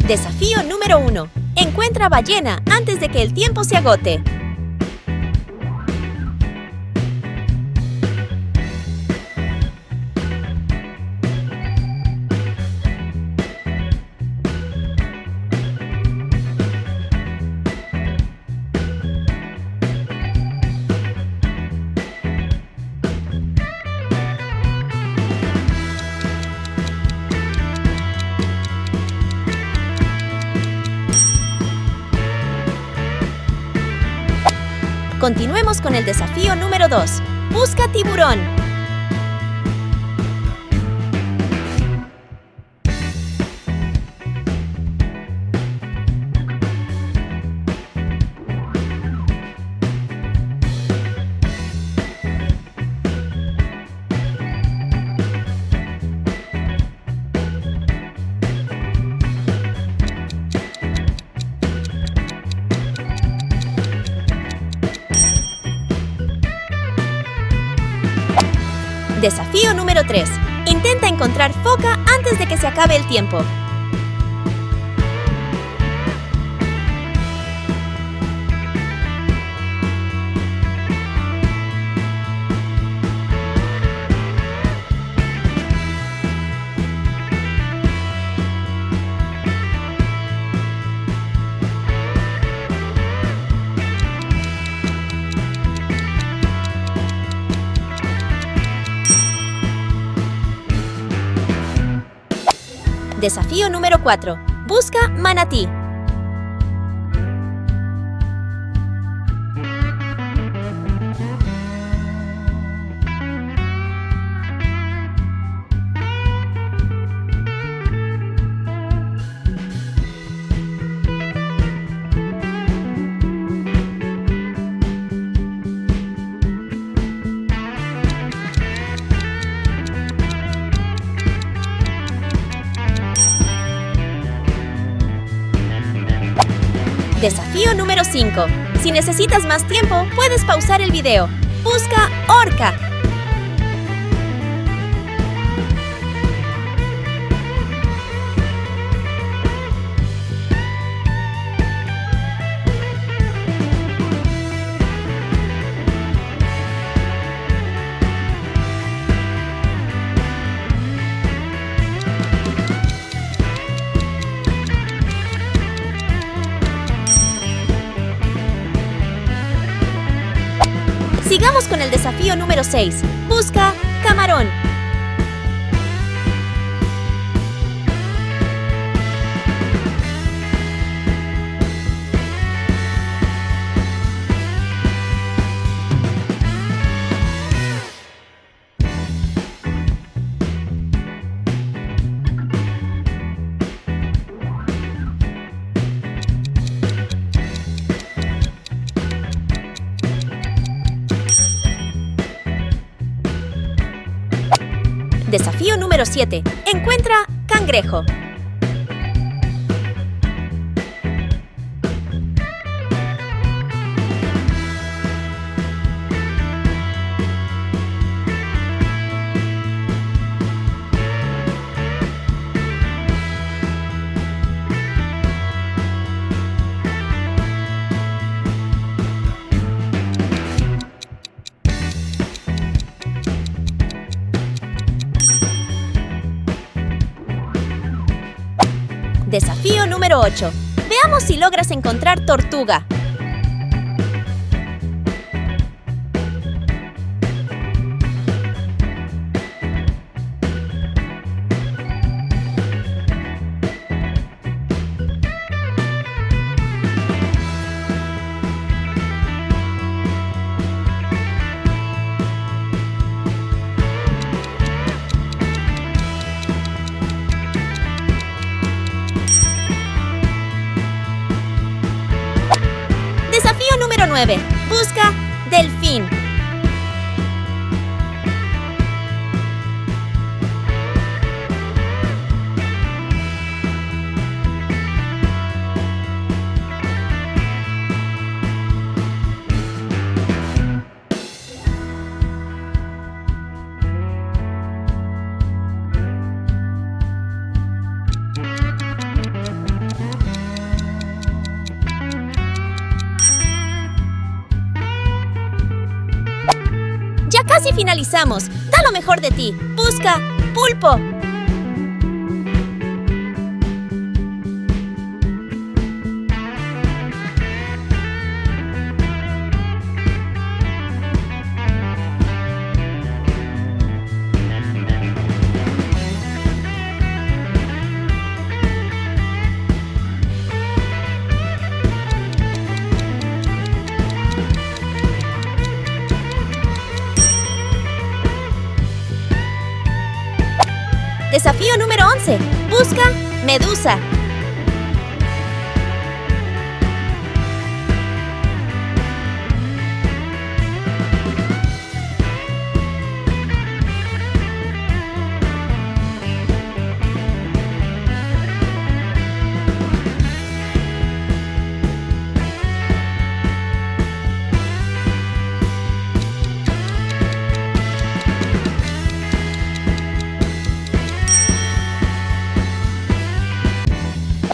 Desafío número 1. Encuentra ballena antes de que el tiempo se agote. Continuemos con el desafío número 2. Busca tiburón. Desafío número 3. Intenta encontrar foca antes de que se acabe el tiempo. Desafío número 4. Busca manatí. Desafío número 5. Si necesitas más tiempo, puedes pausar el video. Busca orca. Sigamos con el desafío número 6. Busca camarón. Desafío número 7. Encuentra cangrejo. Desafío número 8. Veamos si logras encontrar tortuga. Desafío número 9. Busca delfín. Casi finalizamos. Da lo mejor de ti. Busca pulpo. Desafío número 11. Busca medusa.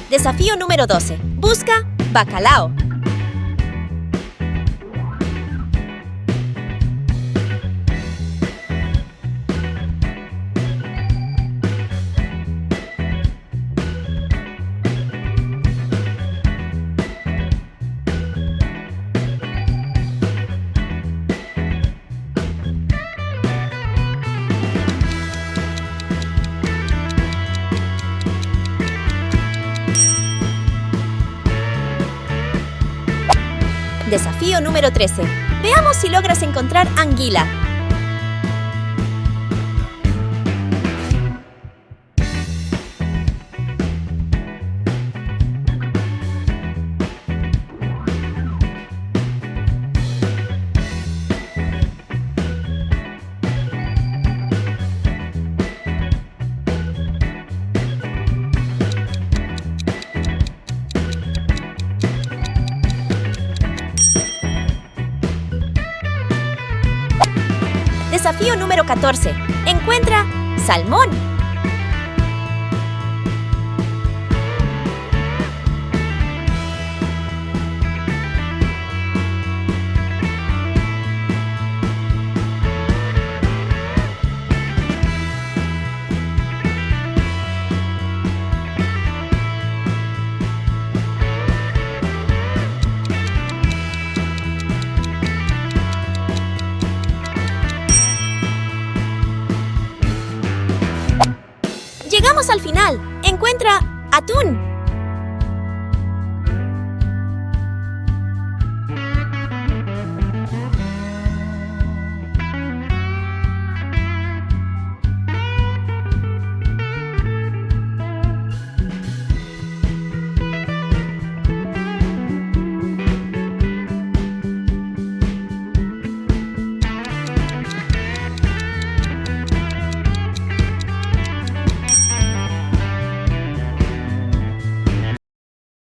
Desafío número 12. Busca bacalao. Desafío número 13. Veamos si logras encontrar anguila. Desafío número 14. Encuentra salmón. Llegamos al final. Encuentra atún.